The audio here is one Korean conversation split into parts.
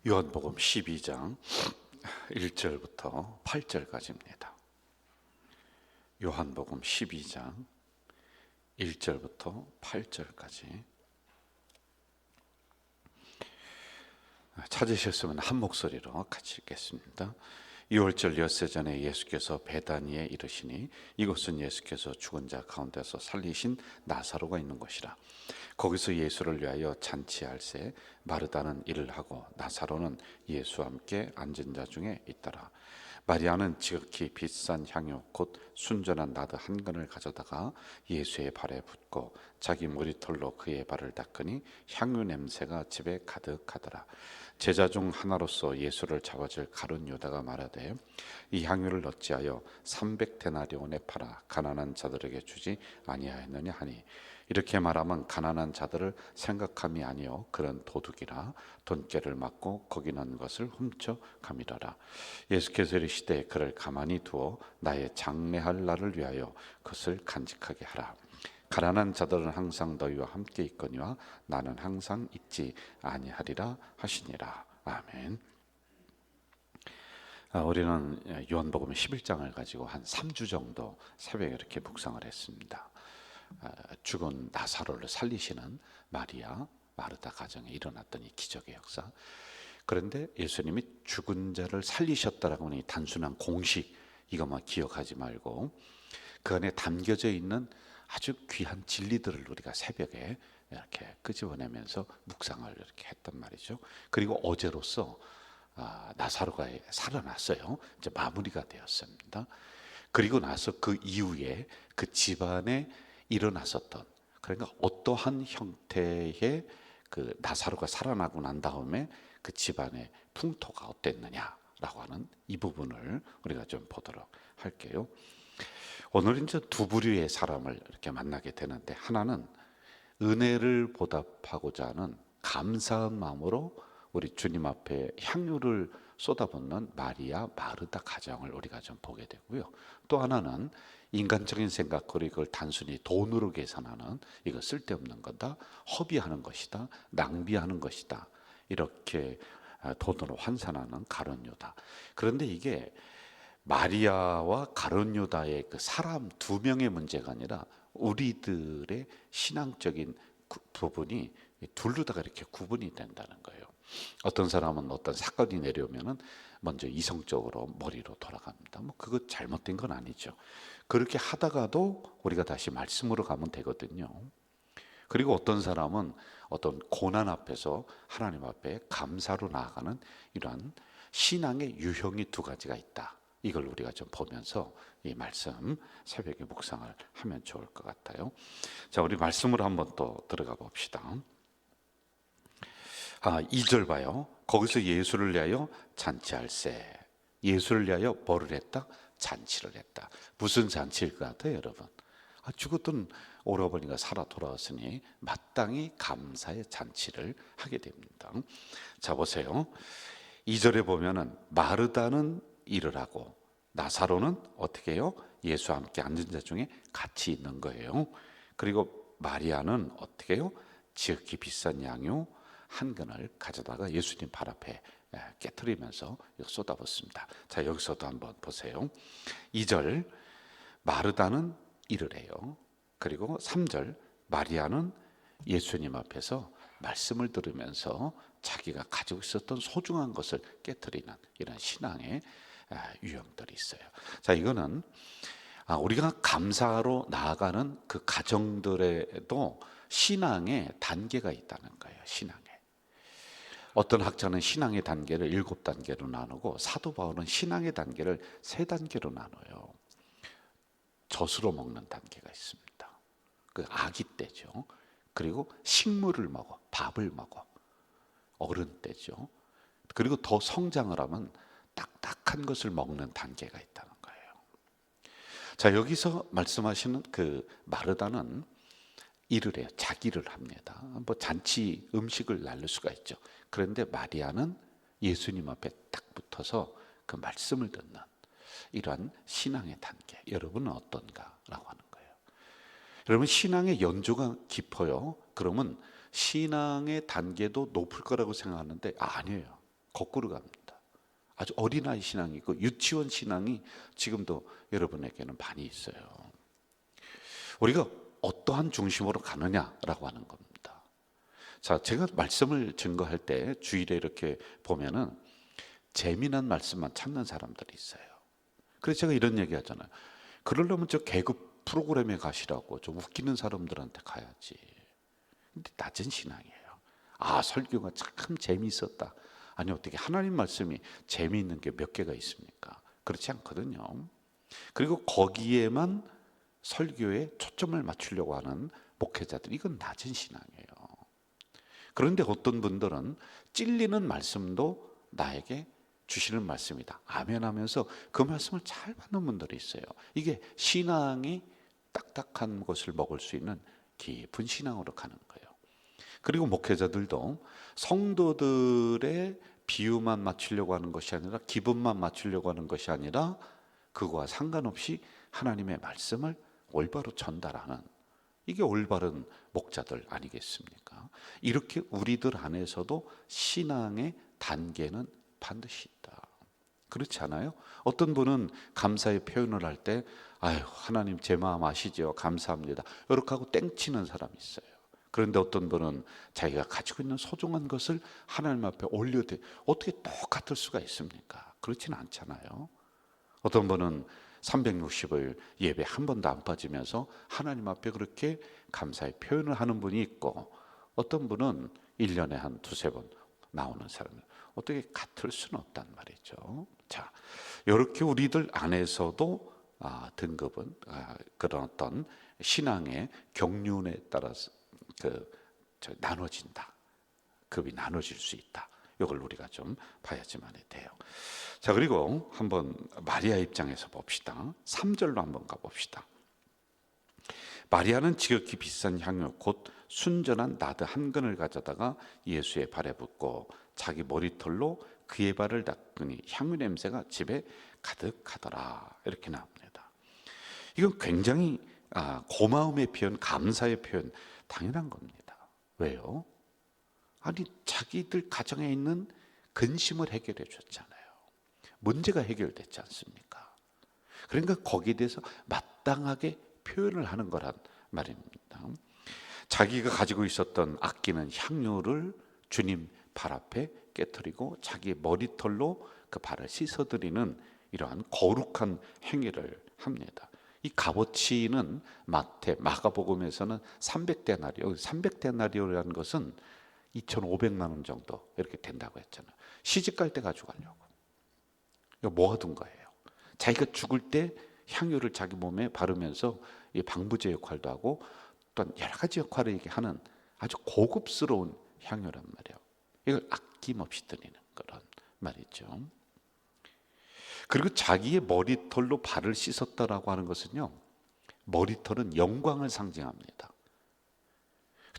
요한복음 12장 1절부터 8절까지입니다. 요한복음 12장 1절부터 8절까지 찾으셨으면 한 목소리로 같이 읽겠습니다. 6월절 엿새 전에 예수께서 베다니에 이르시니 이곳은 예수께서 죽은 자 가운데서 살리신 나사로가 있는 곳이라. 거기서 예수를 위하여 잔치할새 마르다는 일을 하고 나사로는 예수와 함께 앉은 자 중에 있더라. 마리아는 지극히 비싼 향유 곧 순전한 나드 한 근을 가져다가 예수의 발에 붓고 자기 머리털로 그의 발을 닦으니 향유 냄새가 집에 가득하더라. 제자 중 하나로서 예수를 잡아줄 가룟 유다가 말하되 이 향유를 어찌하여 300데나리온에 팔아 가난한 자들에게 주지 아니하였느냐 하니, 이렇게 말하면 가난한 자들을 생각함이 아니요 그런 도둑이라 돈깨를 맞고 거기 넣은 것을 훔쳐 가미라라. 예수께서 이르시되 그를 가만히 두어 나의 장례할 날을 위하여 그것을 간직하게 하라. 가난한 자들은 항상 너희와 함께 있거니와 나는 항상 있지 아니하리라 하시니라. 아멘. 우리는 요한복음 11장을 가지고 한 3주 정도 새벽에 이렇게 묵상을 했습니다. 죽은 나사로를 살리시는 마리아, 마르다 가정에 일어났던 이 기적의 역사. 그런데 예수님이 죽은 자를 살리셨다라고 하는 이 단순한 공식, 이것만 기억하지 말고 그 안에 담겨져 있는 아주 귀한 진리들을 우리가 새벽에 이렇게 끄집어내면서 묵상을 이렇게 했단 말이죠. 그리고 어제로서 나사로가 살아났어요. 이제 마무리가 되었습니다. 그리고 나서 그 이후에 그 집안에 일어났었던, 그러니까 어떠한 형태의 그 나사로가 살아나고 난 다음에 그 집안의 풍토가 어땠느냐라고 하는 이 부분을 우리가 좀 보도록 할게요. 오늘 이제 두 부류의 사람을 이렇게 만나게 되는데, 하나는 은혜를 보답하고자 하는 감사한 마음으로 우리 주님 앞에 향유를 쏟아붓는 마리아, 마르다 가정을 우리가 좀 보게 되고요. 또 하나는 인간적인 생각으로 이걸 단순히 돈으로 계산하는, 이거 쓸데없는 거다, 허비하는 것이다, 낭비하는 것이다, 이렇게 돈으로 환산하는 가룟 유다. 그런데 이게 마리아와 가룟 유다의 그 사람 두 명의 문제가 아니라 우리들의 신앙적인 부분이 둘로다가 이렇게 구분이 된다는 거예요. 어떤 사람은 어떤 사건이 내려오면은 먼저 이성적으로 머리로 돌아갑니다. 뭐 그거 잘못된 건 아니죠. 그렇게 하다가도 우리가 다시 말씀으로 가면 되거든요. 그리고 어떤 사람은 어떤 고난 앞에서 하나님 앞에 감사로 나아가는 이러한 신앙의 유형이 두 가지가 있다. 이걸 우리가 좀 보면서 이 말씀 새벽에 묵상을 하면 좋을 것 같아요. 자, 우리 말씀으로 한번 또 들어가 봅시다. 2절 봐요. 거기서 예수를 위하여 잔치할세. 예수를 위하여 뭐를 했다? 잔치를 했다. 무슨 잔치일 것 같아요, 여러분? 죽었던 오라버니가 살아 돌아왔으니 마땅히 감사의 잔치를 하게 됩니다. 자, 보세요. 2절에 보면은 마르다는 일을 하고 나사로는 어떻게 해요? 예수와 함께 앉은 자 중에 같이 있는 거예요. 그리고 마리아는 어떻게 해요? 지극히 비싼 양유 한 근을 가져다가 예수님 발 앞에 깨트리면서 쏟아붓습니다. 자, 여기서도 한번 보세요. 2절 마르다는 일을 해요. 그리고 3절 마리아는 예수님 앞에서 말씀을 들으면서 자기가 가지고 있었던 소중한 것을 깨트리는 이런 신앙의 유형들이 있어요. 자, 이거는 우리가 감사로 나아가는 그 가정들에도 신앙의 단계가 있다는 거예요. 신앙에. 어떤 학자는 신앙의 단계를 7단계로 나누고 사도 바울은 신앙의 단계를 3단계로 나눠요. 젖으로 먹는 단계가 있습니다. 그 아기 때죠. 그리고 식물을 먹어, 밥을 먹어, 어른 때죠. 그리고 더 성장을 하면 딱딱한 것을 먹는 단계가 있다는 거예요. 자, 여기서 말씀하시는 그 마르다는 일을 해요. 자기를 합니다. 뭐 잔치 음식을 나눌 수가 있죠. 그런데 마리아는 예수님 앞에 딱 붙어서 그 말씀을 듣는 이러한 신앙의 단계. 여러분은 어떤가라고 하는 거예요. 여러분, 신앙의 연조가 깊어요. 그러면 신앙의 단계도 높을 거라고 생각하는데 아니에요. 거꾸로 갑니다. 아주 어린아이 신앙이 있고 유치원 신앙이 지금도 여러분에게는 많이 있어요. 우리가 어떠한 중심으로 가느냐라고 하는 겁니다. 자, 제가 말씀을 증거할 때 주일에 이렇게 보면은 재미난 말씀만 찾는 사람들이 있어요. 그래서 제가 이런 얘기 하잖아요. 그러려면 저 개그 프로그램에 가시라고, 좀 웃기는 사람들한테 가야지. 근데 낮은 신앙이에요. 아, 설교가 참 재미있었다. 아니, 어떻게 하나님 말씀이 재미있는 게 몇 개가 있습니까? 그렇지 않거든요. 그리고 거기에만 설교에 초점을 맞추려고 하는 목회자들, 이건 낮은 신앙이에요. 그런데 어떤 분들은 찔리는 말씀도 나에게 주시는 말씀이다, 아멘 하면서 그 말씀을 잘 받는 분들이 있어요. 이게 신앙이 딱딱한 것을 먹을 수 있는 깊은 신앙으로 가는 거예요. 그리고 목회자들도 성도들의 비유만 맞추려고 하는 것이 아니라, 기분만 맞추려고 하는 것이 아니라, 그거와 상관없이 하나님의 말씀을 올바로 전달하는, 이게 올바른 목자들 아니겠습니까? 이렇게 우리들 안에서도 신앙의 단계는 반드시 있다. 그렇지 않아요? 어떤 분은 감사의 표현을 할 때 아유, 하나님 제 마음 아시죠? 감사합니다, 이렇게 하고 땡치는 사람이 있어요. 그런데 어떤 분은 자기가 가지고 있는 소중한 것을 하나님 앞에 올려대, 어떻게 똑같을 수가 있습니까? 그렇지는 않잖아요. 어떤 분은 360일 예배 한 번도 안 빠지면서 하나님 앞에 그렇게 감사의 표현을 하는 분이 있고, 어떤 분은 1년에 한 두세 번 나오는 사람은 어떻게 같을 수는 없단 말이죠. 자, 이렇게 우리들 안에서도 등급은 그런 어떤 신앙의 경륜에 따라서 나눠진다. 급이 나눠질 수 있다. 이걸 우리가 좀 봐야지만 돼요. 자, 그리고 한번 마리아 입장에서 봅시다. 3절로 한번 가봅시다. 마리아는 지극히 비싼 향유 곧 순전한 나드 한 근을 가져다가 예수의 발에 붓고 자기 머리털로 그의 발을 닦으니 향유 냄새가 집에 가득하더라. 이렇게 나옵니다. 이건 굉장히 고마움의 표현, 감사의 표현, 당연한 겁니다. 왜요? 아니, 자기들 가정에 있는 근심을 해결해 줬잖아요. 문제가 해결됐지 않습니까? 그러니까 거기에 대해서 마땅하게 표현을 하는 거란 말입니다. 자기가 가지고 있었던 아끼는 향유를 주님 발 앞에 깨뜨리고 자기의 머리털로 그 발을 씻어드리는 이러한 거룩한 행위를 합니다. 이 값어치는 마가복음에서는 300데나리오, 300데나리오라는 것은 2,500만 원 정도 이렇게 된다고 했잖아요. 시집 갈 때 가져가려고. 이거 모아둔 거예요. 자기가 죽을 때 향유를 자기 몸에 바르면서 이 방부제 역할도 하고 또 여러 가지 역할을 하는 아주 고급스러운 향유란 말이에요. 이걸 아낌없이 드리는 그런 말이죠. 그리고 자기의 머리털로 발을 씻었다라고 하는 것은요, 머리털은 영광을 상징합니다.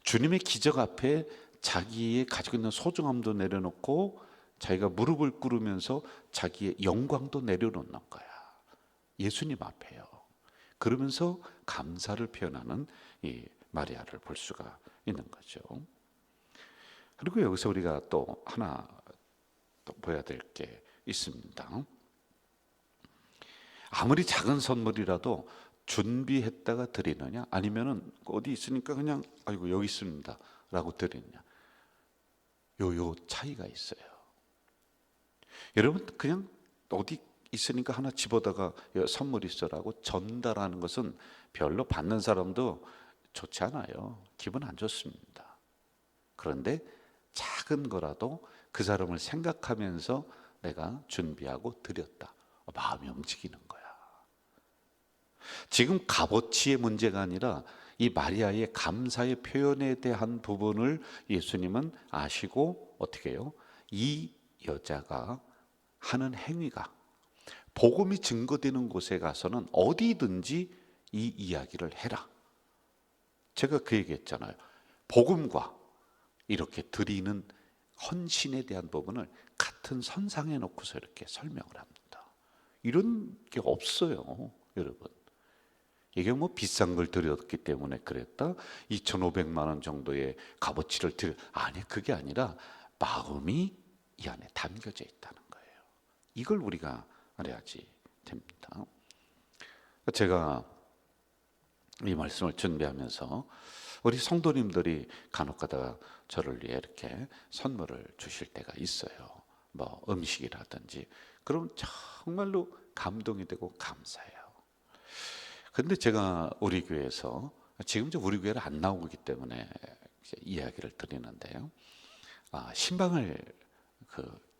주님의 기적 앞에 자기의 가지고 있는 소중함도 내려놓고 자기가 무릎을 꿇으면서 자기의 영광도 내려놓는 거야. 예수님 앞에요. 그러면서 감사를 표현하는 이 마리아를 볼 수가 있는 거죠. 그리고 여기서 우리가 또 하나 또 봐야 될 게 있습니다. 아무리 작은 선물이라도 준비했다가 드리느냐, 아니면은 어디 있으니까 그냥 아이고 여기 있습니다 라고 드리느냐, 요 차이가 있어요. 여러분, 그냥 어디 있으니까 하나 집어다가 선물 있어라고 전달하는 것은 별로 받는 사람도 좋지 않아요. 기분 안 좋습니다. 그런데 작은 거라도 그 사람을 생각하면서 내가 준비하고 드렸다, 마음이 움직이는 거야. 지금 값어치의 문제가 아니라 이 마리아의 감사의 표현에 대한 부분을 예수님은 아시고 어떻게 해요? 이 여자가 하는 행위가 복음이 증거되는 곳에 가서는 어디든지 이 이야기를 해라. 제가 그 얘기했잖아요. 복음과 이렇게 드리는 헌신에 대한 부분을 같은 선상에 놓고서 이렇게 설명을 합니다. 이런 게 없어요, 여러분. 이게 뭐 비싼 걸 드렸기 때문에 그랬다, 2,500만 원 정도의 값어치를 아니, 그게 아니라 마음이 이 안에 담겨져 있다는 거예요. 이걸 우리가 알아야지 됩니다. 제가 이 말씀을 준비하면서 우리 성도님들이 간혹가다 저를 위해 이렇게 선물을 주실 때가 있어요. 뭐 음식이라든지. 그럼 정말로 감동이 되고 감사해요. 근데 제가 우리 교회에서, 지금 우리 교회를 안 나오기 때문에 이야기를 드리는데요. 신방을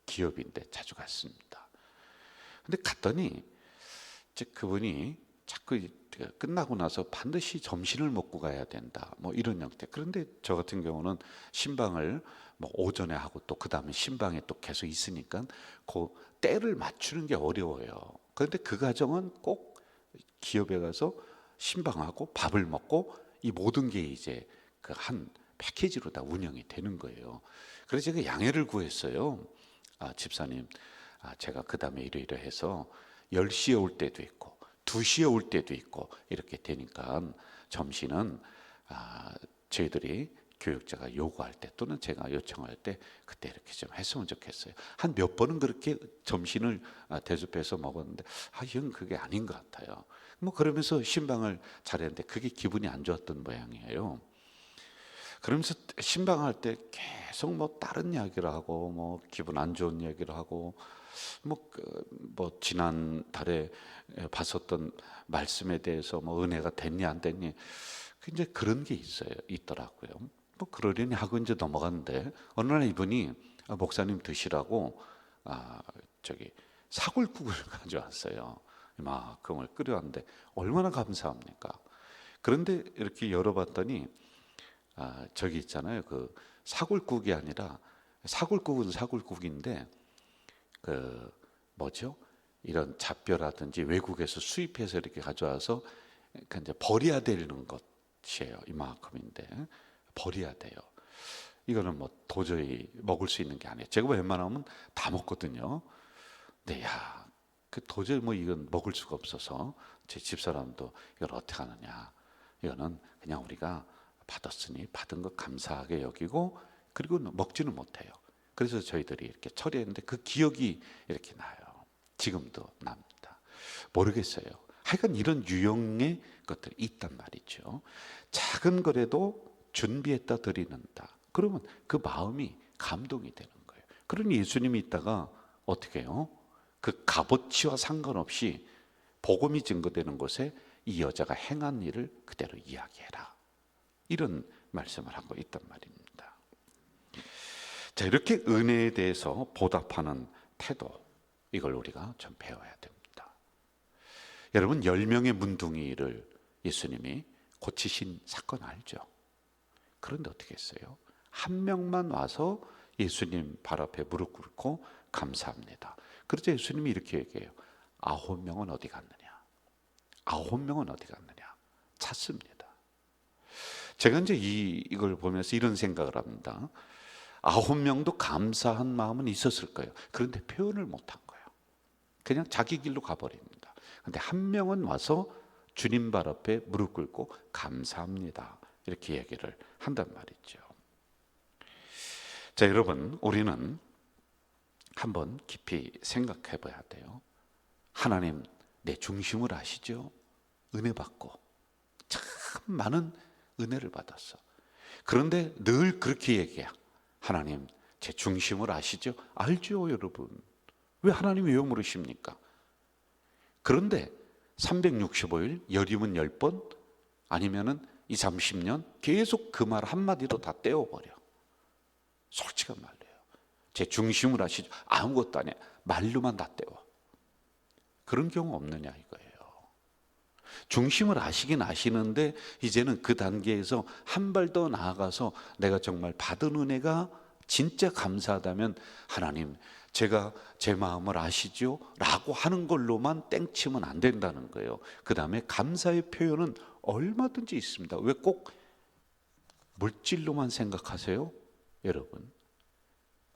기업인데 자주 갔습니다. 근데 갔더니 그분이 자꾸 끝나고 나서 반드시 점심을 먹고 가야 된다, 뭐 이런 형태. 그런데 저 같은 경우는 신방을 뭐 오전에 하고 또 그 다음에 신방에 또 계속 있으니까 그 때를 맞추는 게 어려워요. 그런데 그 가정은 꼭 기업에 가서 신방하고 밥을 먹고 이 모든 게 이제 그 한 패키지로 다 운영이 되는 거예요. 그래서 제가 양해를 구했어요. 집사님, 제가 그 다음에 이러이러해서 10시에 올 때도 있고 2시에 올 때도 있고 이렇게 되니까 점심은 저희들이 교육자가 요구할 때 또는 제가 요청할 때 그때 이렇게 좀 했으면 좋겠어요. 한 몇 번은 그렇게 점심을 대접해서 먹었는데 이건 그게 아닌 것 같아요. 뭐 그러면서 신방을 잘했는데 그게 기분이 안 좋았던 모양이에요. 그러면서 신방할 때 계속 뭐 다른 이야기를 하고 뭐 기분 안 좋은 얘기를 하고 뭐 지난 달에 봤었던 말씀에 대해서 뭐 은혜가 됐니 안 됐니 이제 그런 게 있더라고요. 뭐 그러려니 하고 이제 넘어갔는데 어느 날 이분이 목사님 드시라고 사골국을 가져왔어요. 이만큼을 끓여왔는데 얼마나 감사합니까? 그런데 이렇게 열어봤더니 저기 있잖아요. 그 사골국이 아니라, 사골국은 사골국인데 그 뭐죠? 이런 잡뼈라든지 외국에서 수입해서 이렇게 가져와서 그러니까 이제 버려야 되는 것이에요. 이만큼인데 버려야 돼요. 이거는 뭐 도저히 먹을 수 있는 게 아니에요. 제가 웬만하면 다 먹거든요. 근데 그 도저히 뭐 이건 먹을 수가 없어서 제 집사람도 이걸 어떻게 하느냐. 이거는 그냥 우리가 받았으니 받은 것 감사하게 여기고 그리고 먹지는 못해요. 그래서 저희들이 이렇게 처리했는데 그 기억이 이렇게 나요. 지금도 납니다. 모르겠어요. 하여간 이런 유형의 것들이 있단 말이죠. 작은 거라도 준비했다 드리는다. 그러면 그 마음이 감동이 되는 거예요. 그러니 예수님이 있다가 어떻게 해요? 그 값어치와 상관없이 복음이 증거되는 곳에 이 여자가 행한 일을 그대로 이야기해라. 이런 말씀을 하고 있단 말입니다. 자, 이렇게 은혜에 대해서 보답하는 태도, 이걸 우리가 좀 배워야 됩니다. 여러분, 10명의 문둥이를 예수님이 고치신 사건 알죠? 그런데 어떻게 했어요? 한 명만 와서 예수님 발 앞에 무릎 꿇고 감사합니다. 그러자 예수님이 이렇게 얘기해요. 9명은 어디 갔느냐? 9명은 어디 갔느냐? 찾습니다. 제가 이제 이걸 보면서 이런 생각을 합니다. 9명도 감사한 마음은 있었을 거예요. 그런데 표현을 못한 거예요. 그냥 자기 길로 가버립니다. 그런데 한 명은 와서 주님 발 앞에 무릎 꿇고 감사합니다. 이렇게 얘기를 한단 말이죠. 자, 여러분, 우리는 한번 깊이 생각해 봐야 돼요. 하나님, 내 중심을 아시죠? 은혜 받고 참 많은 은혜를 받았어. 그런데 늘 그렇게 얘기해. 하나님, 제 중심을 아시죠? 알죠, 여러분. 왜 하나님이 왜 물으십니까? 그런데 365일 열이면 10번 아니면은 2, 30년 계속 그 말 한마디로 다 떼어버려. 솔직한 말이에요. 제 중심을 아시죠? 아무것도 아니야. 말로만 다 떼워. 그런 경우 없느냐 이거예요. 중심을 아시긴 아시는데 이제는 그 단계에서 한 발 더 나아가서 내가 정말 받은 은혜가 진짜 감사하다면 하나님, 제가 제 마음을 아시죠? 라고 하는 걸로만 땡치면 안 된다는 거예요. 그 다음에 감사의 표현은 얼마든지 있습니다. 왜 꼭 물질로만 생각하세요? 여러분,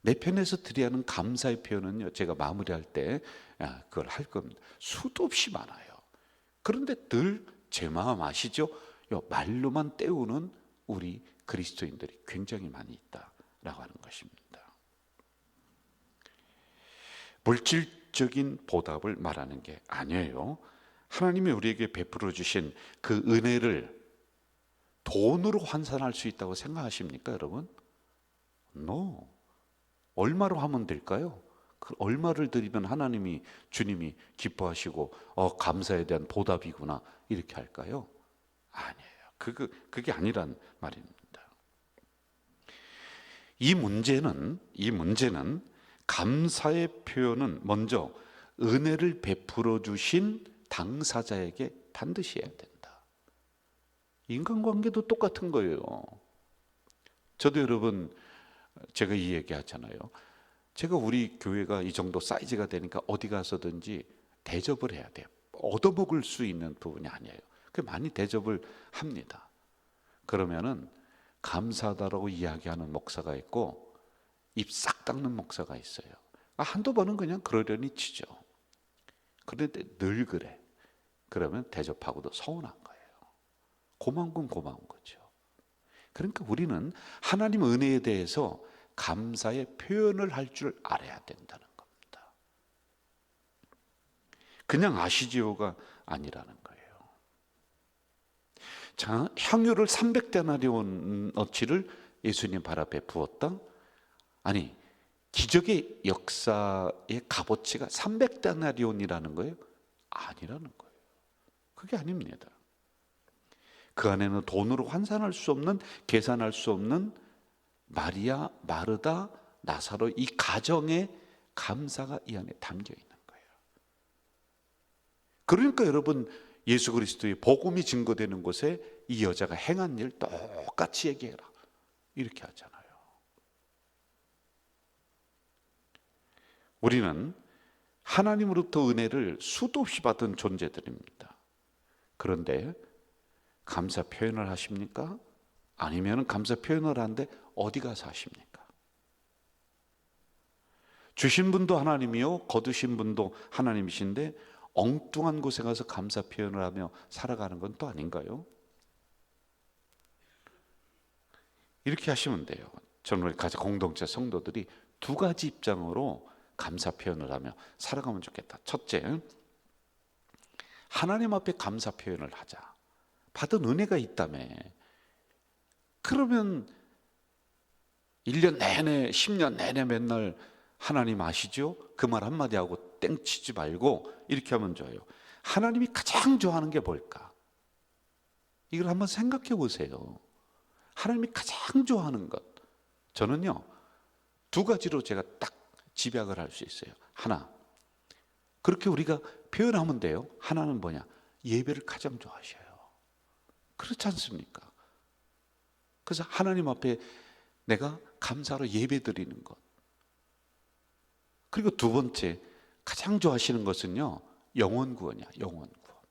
내 편에서 드려야 하는 감사의 표현은요, 제가 마무리할 때 그걸 할 겁니다. 수도 없이 많아요. 그런데 늘 제 마음 아시죠? 말로만 때우는 우리 그리스도인들이 굉장히 많이 있다라고 하는 것입니다. 물질적인 보답을 말하는 게 아니에요. 하나님이 우리에게 베풀어 주신 그 은혜를 돈으로 환산할 수 있다고 생각하십니까, 여러분? No. 얼마로 하면 될까요? 그 얼마를 드리면 하나님이, 주님이 기뻐하시고 감사에 대한 보답이구나 이렇게 할까요? 아니에요. 그게 아니란 말입니다. 이 문제는 감사의 표현은 먼저 은혜를 베풀어 주신 당사자에게 반드시 해야 된다. 인간관계도 똑같은 거예요. 저도 여러분, 제가 이 얘기 하잖아요. 제가 우리 교회가 이 정도 사이즈가 되니까 어디 가서든지 대접을 해야 돼요. 얻어먹을 수 있는 부분이 아니에요. 많이 대접을 합니다. 그러면은 감사하다라고 이야기하는 목사가 있고 입 싹 닦는 목사가 있어요. 한두 번은 그냥 그러려니 치죠. 그런데 늘 그래. 그러면 대접하고도 서운한 거예요. 고마운 건 고마운 거죠. 그러니까 우리는 하나님 은혜에 대해서 감사의 표현을 할 줄 알아야 된다는 겁니다. 그냥 아시지요가 아니라는 거예요. 자, 향유를 300데나리온어치를 예수님 발 앞에 부었다? 아니, 기적의 역사의 값어치가 300데나리온이라는 거예요? 아니라는 거예요. 그게 아닙니다. 그 안에는 돈으로 환산할 수 없는, 계산할 수 없는 마리아, 마르다, 나사로 이 가정의 감사가 이 안에 담겨 있는 거예요. 그러니까 여러분, 예수 그리스도의 복음이 증거되는 곳에 이 여자가 행한 일 똑같이 얘기해라 이렇게 하잖아요. 우리는 하나님으로부터 은혜를 수도 없이 받은 존재들입니다. 그런데 감사 표현을 하십니까? 아니면 감사 표현을 하는데 어디 가서 하십니까? 주신 분도 하나님이요, 거두신 분도 하나님이신데 엉뚱한 곳에 가서 감사 표현을 하며 살아가는 건 또 아닌가요? 이렇게 하시면 돼요. 저는 우리 가지 공동체 성도들이 두 가지 입장으로 감사 표현을 하며 살아가면 좋겠다. 첫째, 하나님 앞에 감사 표현을 하자. 받은 은혜가 있다며. 그러면 1년 내내, 10년 내내 맨날 하나님 아시죠? 그 말 한마디 하고 땡치지 말고 이렇게 하면 좋아요. 하나님이 가장 좋아하는 게 뭘까? 이걸 한번 생각해 보세요. 하나님이 가장 좋아하는 것. 저는요, 두 가지로 제가 딱 집약을 할 수 있어요. 하나, 그렇게 우리가 표현하면 돼요. 하나는 뭐냐? 예배를 가장 좋아하셔요. 그렇지 않습니까? 그래서 하나님 앞에 내가 감사로 예배 드리는 것. 그리고 두 번째, 가장 좋아하시는 것은요, 영혼 구원이야. 영혼 구원.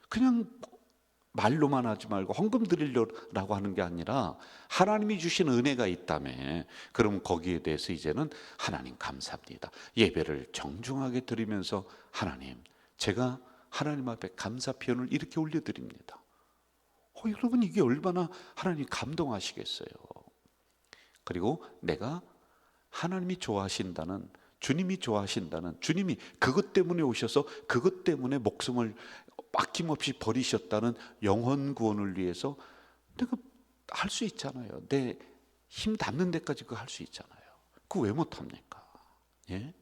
그냥 말로만 하지 말고 헌금 드리려고 하는 게 아니라 하나님이 주신 은혜가 있다며. 그럼 거기에 대해서 이제는 하나님 감사합니다. 예배를 정중하게 드리면서 하나님, 제가 하나님 앞에 감사 표현을 이렇게 올려드립니다. 여러분, 이게 얼마나 하나님 감동하시겠어요. 그리고 내가 하나님이 좋아하신다는, 주님이 좋아하신다는, 주님이 그것 때문에 오셔서 그것 때문에 목숨을 아낌없이 버리셨다는 영혼 구원을 위해서 내가 할 수 있잖아요. 내 힘 닿는 데까지 그거 할 수 있잖아요. 그거 왜 못합니까? 예?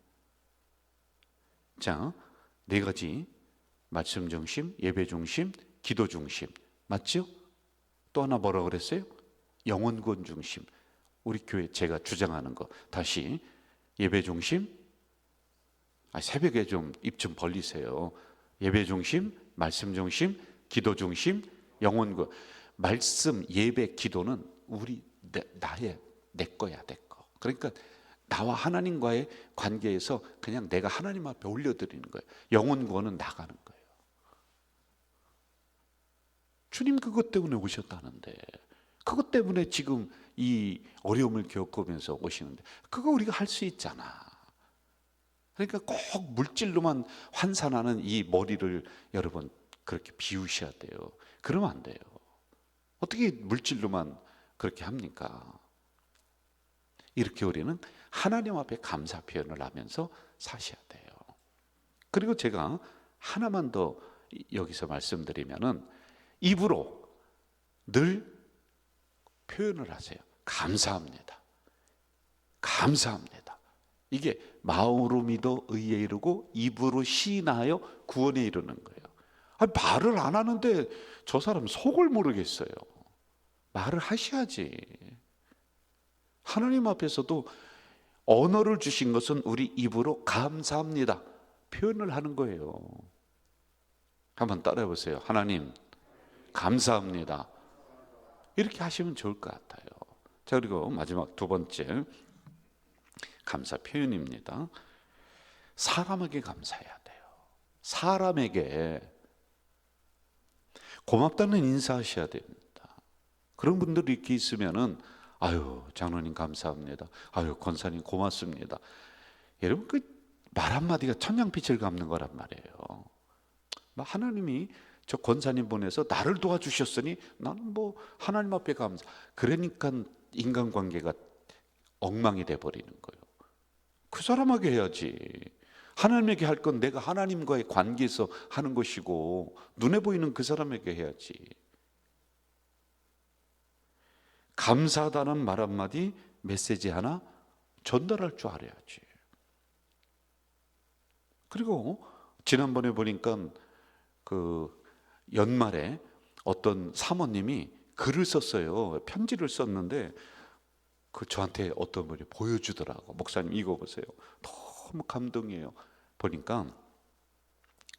자, 네 가지. 말씀 중심, 예배 중심, 기도 중심. 맞죠? 또 하나 뭐라 그랬어요? 영혼 구원 중심. 우리 교회 제가 주장하는 거 다시. 예배 중심, 새벽에 좀 입 좀 벌리세요. 예배 중심, 말씀 중심, 기도 중심, 영혼 구원. 말씀, 예배, 기도는 내 거야, 내 거. 그러니까 나와 하나님과의 관계에서 그냥 내가 하나님 앞에 올려드리는 거예요. 영혼 구원은 나가는 거예요. 주님 그것 때문에 오셨다는데, 그것 때문에 지금 이 어려움을 겪으면서 오시는데, 그거 우리가 할 수 있잖아. 그러니까 꼭 물질로만 환산하는 이 머리를 여러분 그렇게 비우셔야 돼요. 그러면 안 돼요. 어떻게 물질로만 그렇게 합니까? 이렇게 우리는 하나님 앞에 감사 표현을 하면서 사셔야 돼요. 그리고 제가 하나만 더 여기서 말씀드리면은 입으로 늘 표현을 하세요. 감사합니다. 감사합니다. 이게 마음으로 믿어 의에 이르고 입으로 시인하여 구원에 이르는 거예요. 아니, 말을 안 하는데 저 사람 속을 모르겠어요. 말을 하셔야지. 하나님 앞에서도 언어를 주신 것은 우리 입으로 감사합니다 표현을 하는 거예요. 한번 따라해 보세요. 하나님 감사합니다. 이렇게 하시면 좋을 것 같아요. 자, 그리고 마지막 두 번째 감사 표현입니다. 사람에게 감사해야 돼요. 사람에게 고맙다는 인사하셔야 됩니다. 그런 분들이 이렇게 있으면은 아유 장로님 감사합니다. 아유 권사님 고맙습니다. 여러분 그 말 한마디가 천냥빛을 갚는 거란 말이에요. 하나님이 저 권사님 보내서 나를 도와주셨으니 나는 뭐 하나님 앞에 감사. 그러니까 인간관계가 엉망이 돼버리는 거예요. 그 사람에게 해야지. 하나님에게 할 건 내가 하나님과의 관계에서 하는 것이고 눈에 보이는 그 사람에게 해야지. 감사하다는 말 한마디, 메시지 하나 전달할 줄 알아야지. 그리고 지난번에 보니까 그 연말에 어떤 사모님이 글을 썼어요. 편지를 썼는데 그 저한테 어떤 분이 보여주더라고. 목사님 이거 보세요. 너무 감동이에요. 보니까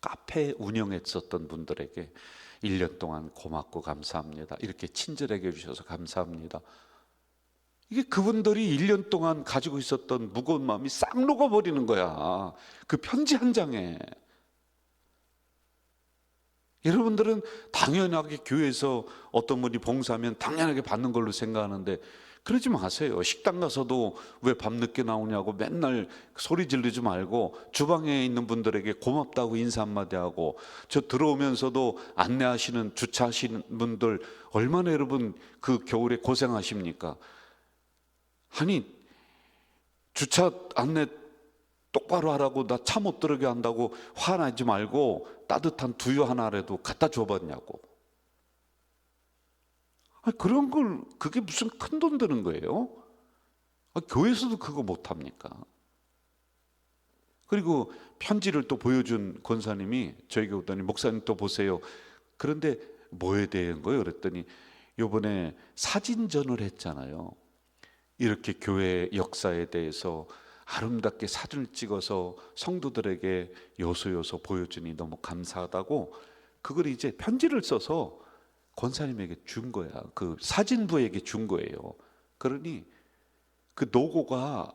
카페 운영했었던 분들에게 1년 동안 고맙고 감사합니다. 이렇게 친절하게 해주셔서 감사합니다. 이게 그분들이 1년 동안 가지고 있었던 무거운 마음이 싹 녹아버리는 거야. 그 편지 한 장에. 여러분들은 당연하게 교회에서 어떤 분이 봉사하면 당연하게 받는 걸로 생각하는데 그러지 마세요. 식당 가서도 왜 밤늦게 나오냐고 맨날 소리 지르지 말고 주방에 있는 분들에게 고맙다고 인사 한마디 하고, 저 들어오면서도 안내하시는 주차하시는 분들 얼마나 여러분 그 겨울에 고생하십니까? 아니 주차 안내 똑바로 하라고 나 차 못 들어게 한다고 화나지 말고 따뜻한 두유 하나라도 갖다 줘봤냐고. 그런 걸 그게 무슨 큰 돈 드는 거예요? 교회에서도 그거 못 합니까? 그리고 편지를 또 보여준 권사님이 저에게 오더니 목사님 또 보세요. 그런데 뭐에 대한 거예요? 그랬더니 이번에 사진전을 했잖아요. 이렇게 교회 역사에 대해서 아름답게 사진을 찍어서 성도들에게 요소 보여주니 너무 감사하다고 그걸 이제 편지를 써서 권사님에게 준 거야. 그 사진부에게 준 거예요. 그러니 그 노고가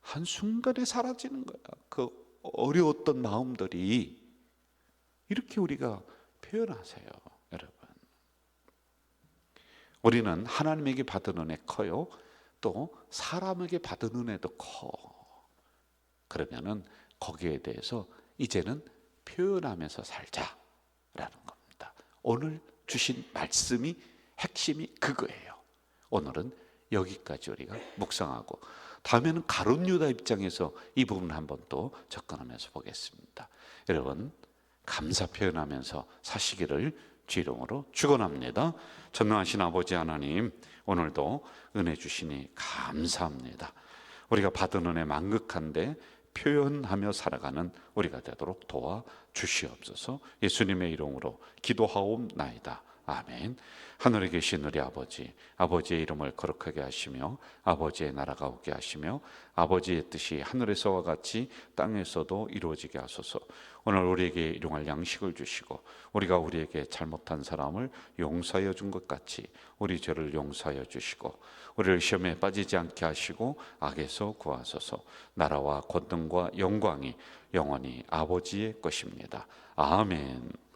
한순간에 사라지는 거야. 그 어려웠던 마음들이. 이렇게 우리가 표현하세요, 여러분. 우리는 하나님에게 받은 은혜 커요. 또 사람에게 받은 은혜도 커. 그러면은 거기에 대해서 이제는 표현하면서 살자라는 겁니다. 오늘 주신 말씀이 핵심이 그거예요. 오늘은 여기까지 우리가 묵상하고 다음에는 가룟 유다 입장에서 이 부분을 한번 또 접근하면서 보겠습니다. 여러분 감사 표현하면서 사시기를 주 이름으로 축원합니다. 전능하신 아버지 하나님, 오늘도 은혜 주시니 감사합니다. 우리가 받은 은혜 만극한데 표현하며 살아가는 우리가 되도록 도와 주시옵소서. 예수님의 이름으로 기도하옵나이다. 아멘. 하늘에 계신 우리 아버지, 아버지의 이름을 거룩하게 하시며 아버지의 나라가 오게 하시며 아버지의 뜻이 하늘에서와 같이 땅에서도 이루어지게 하소서. 오늘 우리에게 일용할 양식을 주시고 우리가 우리에게 잘못한 사람을 용서하여 준 것 같이 우리 죄를 용서하여 주시고 우리를 시험에 빠지지 않게 하시고 악에서 구하소서. 나라와 권능과 영광이 영원히 아버지의 것입니다. 아멘.